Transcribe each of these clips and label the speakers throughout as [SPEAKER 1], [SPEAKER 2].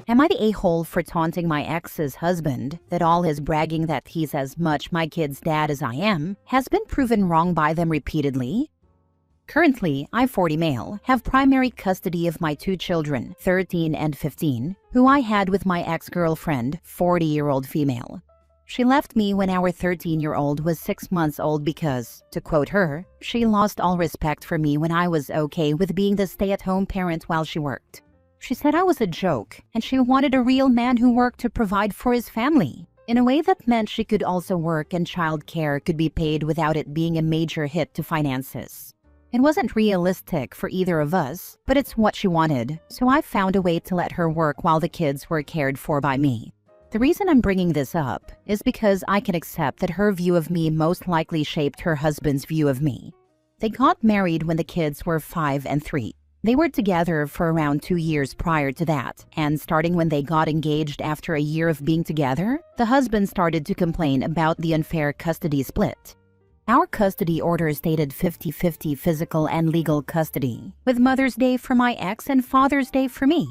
[SPEAKER 1] Am I the a-hole for taunting my ex's husband that all his bragging that he's as much my kid's dad as I am has been proven wrong by them repeatedly? Currently, I, 40 male, have primary custody of my two children, 13 and 15, who I had with my ex-girlfriend, 40-year-old female. She left me when our 13-year-old was 6 months old because, to quote her, she lost all respect for me when I was okay with being the stay-at-home parent while she worked. She said I was a joke, and she wanted a real man who worked to provide for his family, in a way that meant she could also work and child care could be paid without it being a major hit to finances. It wasn't realistic for either of us, but it's what she wanted, so I found a way to let her work while the kids were cared for by me. The reason I'm bringing this up is because I can accept that her view of me most likely shaped her husband's view of me. They got married when the kids were 5 and 3. They were together for around 2 years prior to that, and starting when they got engaged after a year of being together, the husband started to complain about the unfair custody split. Our custody order stated 50-50 physical and legal custody, with Mother's Day for my ex and Father's Day for me.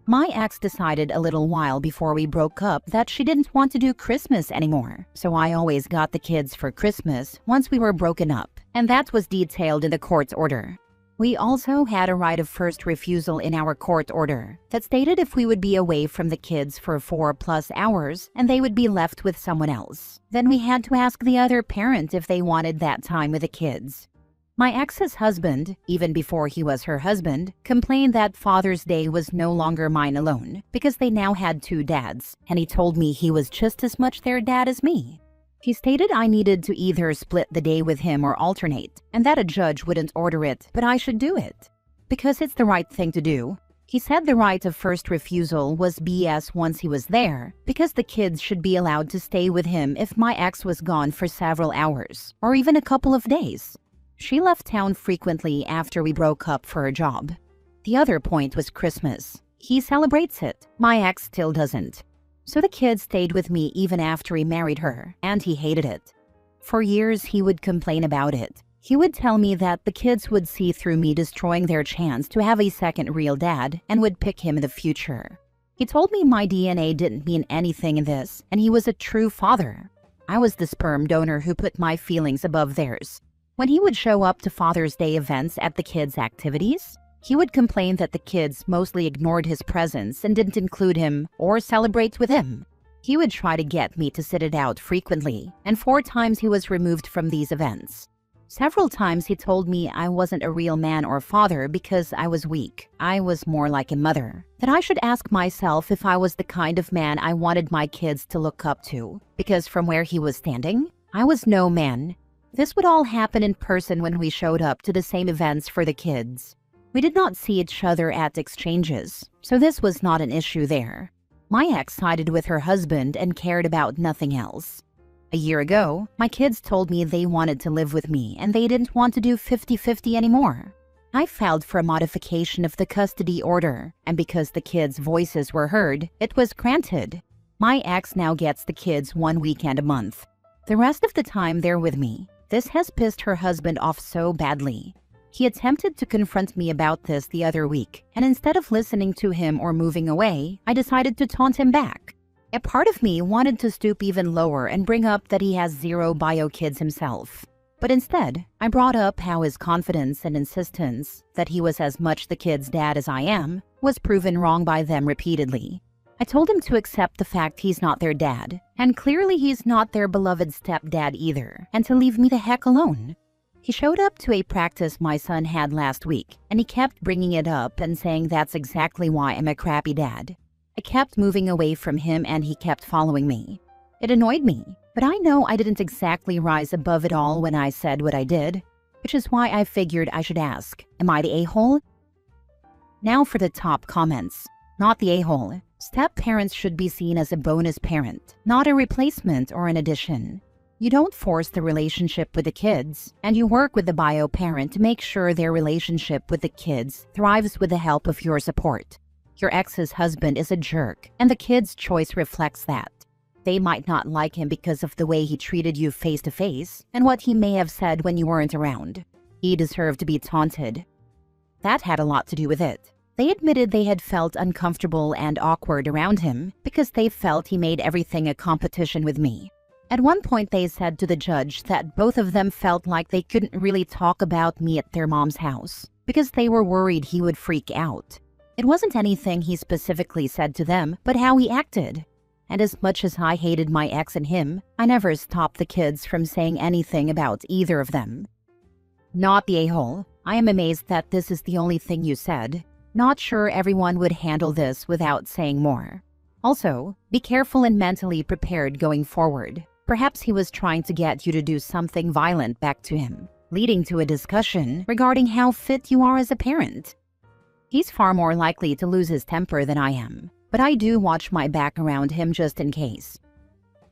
[SPEAKER 1] My ex decided a little while before we broke up that she didn't want to do Christmas anymore, so I always got the kids for Christmas once we were broken up, and that was detailed in the court's order. We also had a right of first refusal in our court order that stated if we would be away from the kids for 4+ hours and they would be left with someone else, then we had to ask the other parent if they wanted that time with the kids. My ex's husband, even before he was her husband, complained that Father's Day was no longer mine alone because they now had 2 dads, and he told me he was just as much their dad as me. He stated I needed to either split the day with him or alternate, and that a judge wouldn't order it, but I should do it, because it's the right thing to do. He said the right of first refusal was BS once he was there, because the kids should be allowed to stay with him if my ex was gone for several hours, or even a couple of days. She left town frequently after we broke up for a job. The other point was Christmas. He celebrates it. My ex still doesn't. So the kids stayed with me even after he married her, and he hated it. For years, he would complain about it. He would tell me that the kids would see through me destroying their chance to have a second real dad and would pick him in the future. He told me my DNA didn't mean anything in this, and he was a true father. I was the sperm donor who put my feelings above theirs. When he would show up to Father's Day events at the kids' activities, he would complain that the kids mostly ignored his presence and didn't include him or celebrate with him. He would try to get me to sit it out frequently, and 4 times he was removed from these events. Several times he told me I wasn't a real man or father because I was weak. I was more like a mother. That I should ask myself if I was the kind of man I wanted my kids to look up to, because from where he was standing, I was no man. This would all happen in person when we showed up to the same events for the kids. We did not see each other at exchanges, so this was not an issue there. My ex sided with her husband and cared about nothing else. A year ago, my kids told me they wanted to live with me and they didn't want to do 50-50 anymore. I filed for a modification of the custody order, and because the kids' voices were heard, it was granted. My ex now gets the kids 1 weekend a month. The rest of the time they're with me. This has pissed her husband off so badly. He attempted to confront me about this the other week, and instead of listening to him or moving away, I decided to taunt him back. A part of me wanted to stoop even lower and bring up that he has 0 bio kids himself. But instead, I brought up how his confidence and insistence that he was as much the kid's dad as I am was proven wrong by them repeatedly. I told him to accept the fact he's not their dad, and clearly he's not their beloved stepdad either, and to leave me the heck alone. He showed up to a practice my son had last week, and he kept bringing it up and saying that's exactly why I'm a crappy dad. I kept moving away from him and he kept following me. It annoyed me, but I know I didn't exactly rise above it all when I said what I did, which is why I figured I should ask, am I the a-hole? Now for the top comments. Not the a-hole. Step-parents should be seen as a bonus parent, not a replacement or an addition. You don't force the relationship with the kids, and you work with the bio parent to make sure their relationship with the kids thrives with the help of your support. Your ex's husband is a jerk, and the kids' choice reflects that. They might not like him because of the way he treated you face-to-face and what he may have said when you weren't around. He deserved to be taunted. That had a lot to do with it. They admitted they had felt uncomfortable and awkward around him because they felt he made everything a competition with me. At one point, they said to the judge that both of them felt like they couldn't really talk about me at their mom's house because they were worried he would freak out. It wasn't anything he specifically said to them, but how he acted. And as much as I hated my ex and him, I never stopped the kids from saying anything about either of them. Not the a-hole. I am amazed that this is the only thing you said. Not sure everyone would handle this without saying more. Also, be careful and mentally prepared going forward. Perhaps he was trying to get you to do something violent back to him, leading to a discussion regarding how fit you are as a parent. He's far more likely to lose his temper than I am, but I do watch my back around him just in case.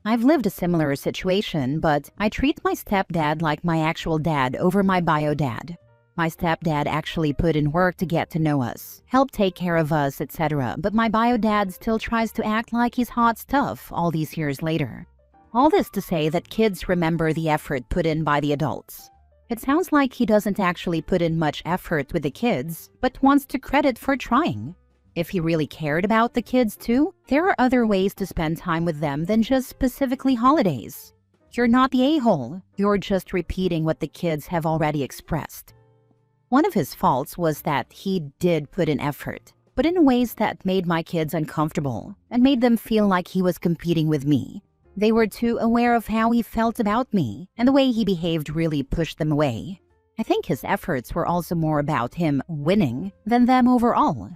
[SPEAKER 1] I've lived a similar situation, but I treat my stepdad like my actual dad over my bio dad. My stepdad actually put in work to get to know us, help take care of us, etc., but my bio dad still tries to act like he's hot stuff all these years later. All this to say that kids remember the effort put in by the adults. It sounds like he doesn't actually put in much effort with the kids, but wants to credit for trying. If he really cared about the kids too, there are other ways to spend time with them than just specifically holidays. You're not the a-hole, you're just repeating what the kids have already expressed. One of his faults was that he did put in effort, but in ways that made my kids uncomfortable and made them feel like he was competing with me. They were too aware of how he felt about me, and the way he behaved really pushed them away. I think his efforts were also more about him winning than them overall.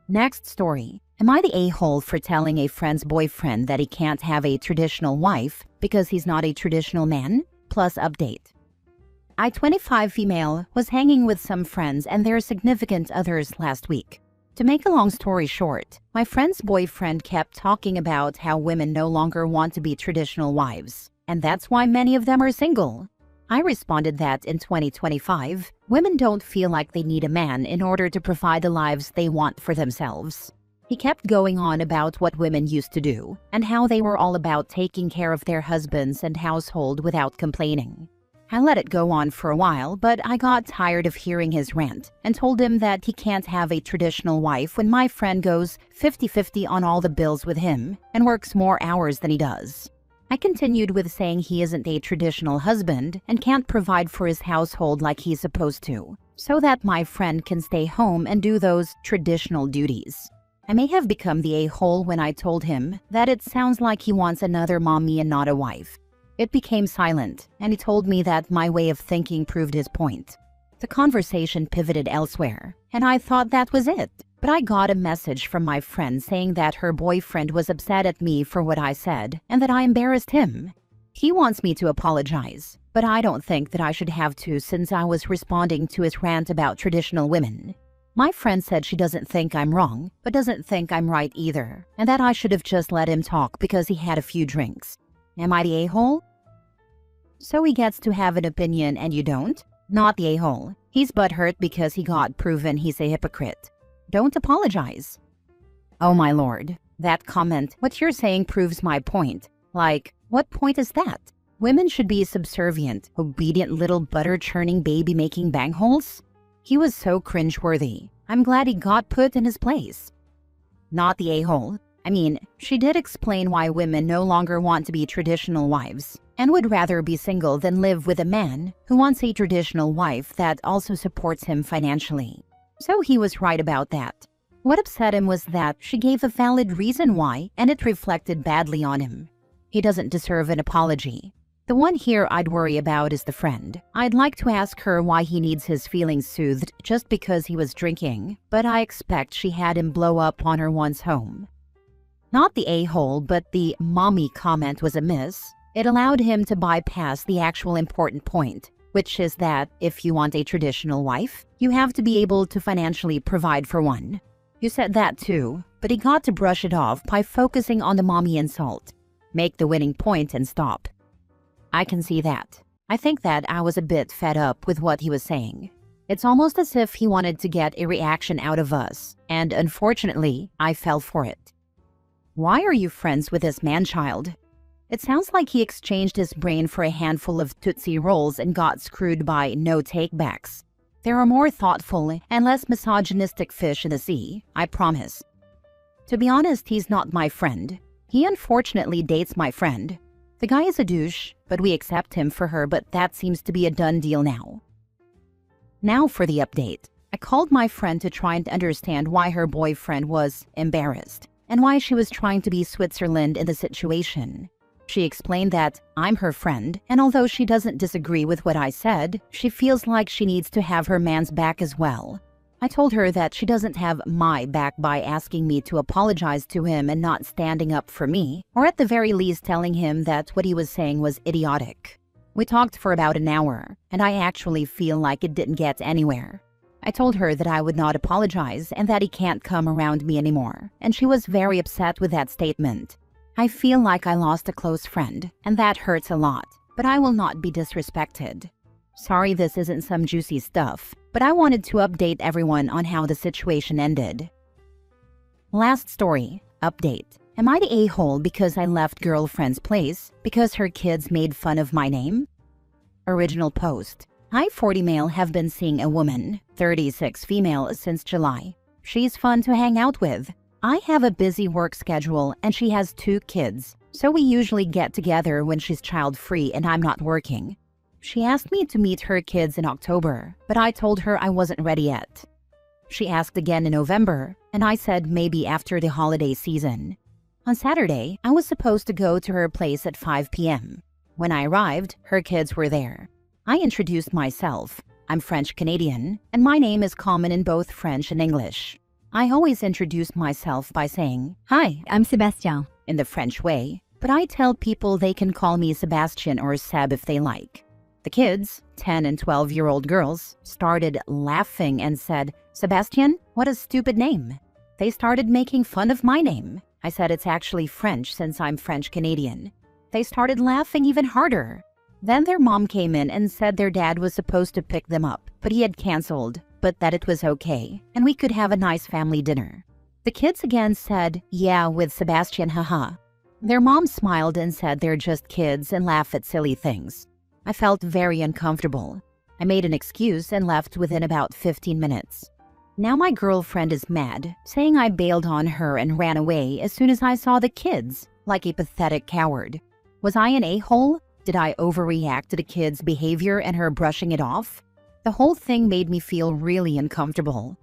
[SPEAKER 1] Next story. Am I the a-hole for telling a friend's boyfriend that he can't have a traditional wife because he's not a traditional man? Plus update. I, 25 female, was hanging with some friends and their significant others last week. To make a long story short, my friend's boyfriend kept talking about how women no longer want to be traditional wives, and that's why many of them are single. I responded that in 2025, women don't feel like they need a man in order to provide the lives they want for themselves. He kept going on about what women used to do, and how they were all about taking care of their husbands and household without complaining. I let it go on for a while, but I got tired of hearing his rant and told him that he can't have a traditional wife when my friend goes 50-50 on all the bills with him and works more hours than he does. I continued with saying he isn't a traditional husband and can't provide for his household like he's supposed to, so that my friend can stay home and do those traditional duties. I may have become the a-hole when I told him that it sounds like he wants another mommy and not a wife. It became silent, and he told me that my way of thinking proved his point. The conversation pivoted elsewhere, and I thought that was it. But I got a message from my friend saying that her boyfriend was upset at me for what I said, and that I embarrassed him. He wants me to apologize, but I don't think that I should have to since I was responding to his rant about traditional women. My friend said she doesn't think I'm wrong, but doesn't think I'm right either, and that I should have just let him talk because he had a few drinks. Am I the a-hole? So he gets to have an opinion and you don't? Not the a-hole. He's butthurt because he got proven he's a hypocrite. Don't apologize. Oh my lord. That comment, what you're saying proves my point. Like, what point is that? Women should be subservient, obedient little butter-churning baby-making bangholes? He was so cringeworthy. I'm glad he got put in his place. Not the a-hole. I mean, she did explain why women no longer want to be traditional wives and would rather be single than live with a man who wants a traditional wife that also supports him financially. So he was right about that. What upset him was that she gave a valid reason why, and it reflected badly on him. He doesn't deserve an apology. The one here I'd worry about is the friend. I'd like to ask her why he needs his feelings soothed just because he was drinking, but I expect she had him blow up on her once home. Not the a-hole, but the mommy comment was a miss. It allowed him to bypass the actual important point, which is that if you want a traditional wife, you have to be able to financially provide for one. You said that too, but he got to brush it off by focusing on the mommy insult. Make the winning point and stop. I can see that. I think that I was a bit fed up with what he was saying. It's almost as if he wanted to get a reaction out of us, and unfortunately, I fell for it. Why are you friends with this man-child? It sounds like he exchanged his brain for a handful of Tootsie Rolls and got screwed by no takebacks. There are more thoughtful and less misogynistic fish in the sea, I promise. To be honest, he's not my friend. He unfortunately dates my friend. The guy is a douche, but we accept him for her, but that seems to be a done deal now. Now for the update. I called my friend to try and understand why her boyfriend was embarrassed and why she was trying to be Switzerland in the situation. She explained that I'm her friend, and although she doesn't disagree with what I said, she feels like she needs to have her man's back as well. I told her that she doesn't have my back by asking me to apologize to him and not standing up for me, or at the very least telling him that what he was saying was idiotic. We talked for about an hour, and I actually feel like it didn't get anywhere. I told her that I would not apologize and that he can't come around me anymore, and she was very upset with that statement. I feel like I lost a close friend, and that hurts a lot, but I will not be disrespected. Sorry this isn't some juicy stuff, but I wanted to update everyone on how the situation ended. Last story, update. Am I the a-hole because I left girlfriend's place because her kids made fun of my name? Original post. I, 40 male, have been seeing a woman, 36 female, since July. She's fun to hang out with. I have a busy work schedule and she has 2 kids, so we usually get together when she's child-free and I'm not working. She asked me to meet her kids in October, but I told her I wasn't ready yet. She asked again in November, and I said maybe after the holiday season. On Saturday, I was supposed to go to her place at 5 p.m. When I arrived, her kids were there. I introduced myself. I'm French-Canadian, and my name is common in both French and English. I always introduce myself by saying, "Hi, I'm Sébastien," in the French way, but I tell people they can call me Sebastian or Seb if they like. The kids, 10 and 12-year-old girls, started laughing and said, "Sebastian, what a stupid name." They started making fun of my name. I said it's actually French since I'm French-Canadian. They started laughing even harder. Then their mom came in and said their dad was supposed to pick them up, but he had canceled, but that it was okay, and we could have a nice family dinner. The kids again said, "Yeah, with Sebastian, haha." Their mom smiled and said they're just kids and laugh at silly things. I felt very uncomfortable. I made an excuse and left within about 15 minutes. Now my girlfriend is mad, saying I bailed on her and ran away as soon as I saw the kids, like a pathetic coward. Was I an a-hole? Did I overreact to the kids' behavior and her brushing it off? The whole thing made me feel really uncomfortable.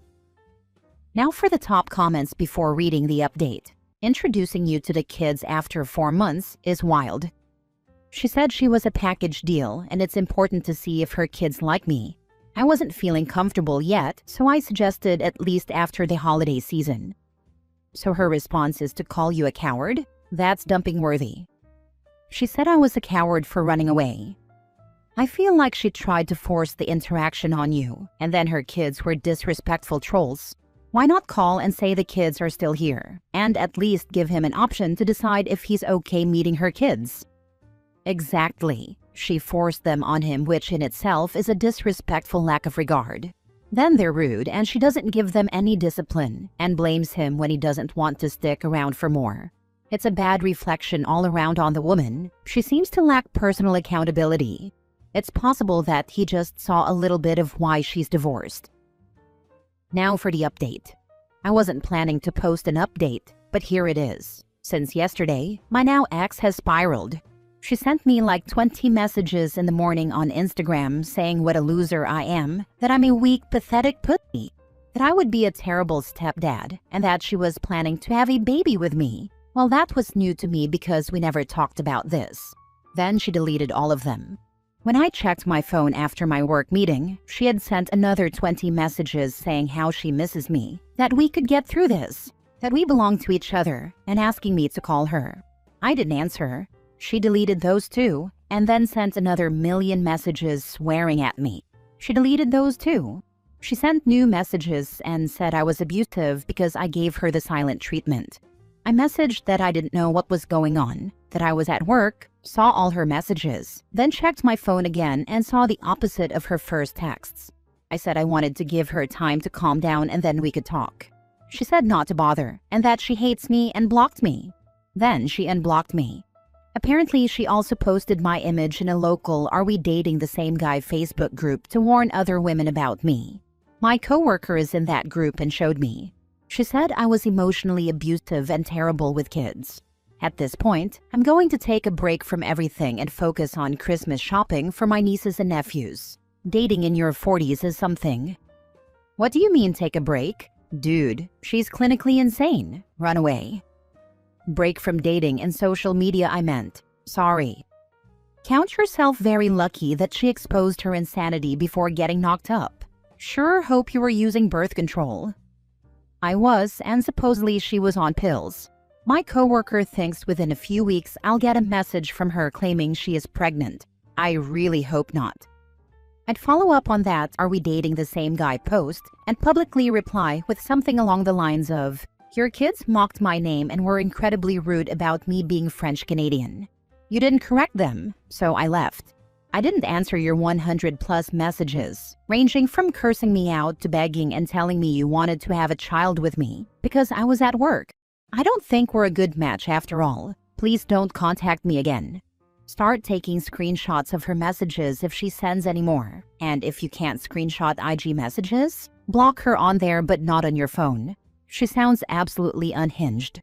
[SPEAKER 1] Now for the top comments before reading the update. Introducing you to the kids after 4 months is wild. She said she was a package deal and it's important to see if her kids like me. I wasn't feeling comfortable yet, so I suggested at least after the holiday season. So her response is to call you a coward? That's dumping worthy. She said I was a coward for running away. I feel like she tried to force the interaction on you, and then her kids were disrespectful trolls. Why not call and say the kids are still here, and at least give him an option to decide if he's okay meeting her kids? Exactly. She forced them on him, which in itself is a disrespectful lack of regard. Then they're rude and she doesn't give them any discipline and blames him when he doesn't want to stick around for more. It's a bad reflection all around on the woman. She seems to lack personal accountability. It's possible that he just saw a little bit of why she's divorced. Now for the update. I wasn't planning to post an update, but here it is. Since yesterday, my now ex has spiraled. She sent me like 20 messages in the morning on Instagram saying what a loser I am, that I'm a weak, pathetic pussy, that I would be a terrible stepdad, and that she was planning to have a baby with me. Well, that was new to me because we never talked about this. Then she deleted all of them. When I checked my phone after my work meeting, she had sent another 20 messages saying how she misses me, that we could get through this, that we belong to each other, and asking me to call her. I didn't answer. She deleted those too, and then sent another million messages swearing at me. She deleted those too. She sent new messages and said I was abusive because I gave her the silent treatment. I messaged that I didn't know what was going on, that I was at work, saw all her messages, then checked my phone again and saw the opposite of her first texts. I said I wanted to give her time to calm down and then we could talk. She said not to bother and that she hates me and blocked me. Then she unblocked me. Apparently, she also posted my image in a local "Are We Dating the Same Guy" Facebook group to warn other women about me. My coworker is in that group and showed me. She said I was emotionally abusive and terrible with kids. At this point, I'm going to take a break from everything and focus on Christmas shopping for my nieces and nephews. Dating in your 40s is something. What do you mean take a break? Dude, she's clinically insane. Run away. Break from dating and social media I meant. Sorry. Count yourself very lucky that she exposed her insanity before getting knocked up. Sure hope you were using birth control. I was, and supposedly she was on pills. My coworker thinks within a few weeks I'll get a message from her claiming she is pregnant. I really hope not. I'd follow up on that "Are we dating the same guy" post and publicly reply with something along the lines of, "Your kids mocked my name and were incredibly rude about me being French-Canadian. You didn't correct them, so I left. I didn't answer your 100+ messages, ranging from cursing me out to begging and telling me you wanted to have a child with me because I was at work. I don't think we're a good match after all. Please don't contact me again." Start taking screenshots of her messages if she sends any more. And if you can't screenshot IG messages, block her on there but not on your phone. She sounds absolutely unhinged.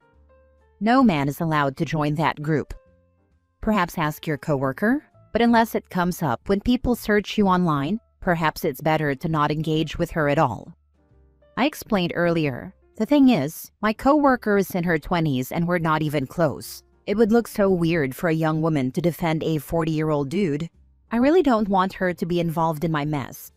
[SPEAKER 1] No man is allowed to join that group. Perhaps ask your coworker, but unless it comes up when people search you online, perhaps it's better to not engage with her at all. I explained earlier. The thing is, my coworker is in her 20s and we're not even close. It would look so weird for a young woman to defend a 40-year-old dude. I really don't want her to be involved in my mess.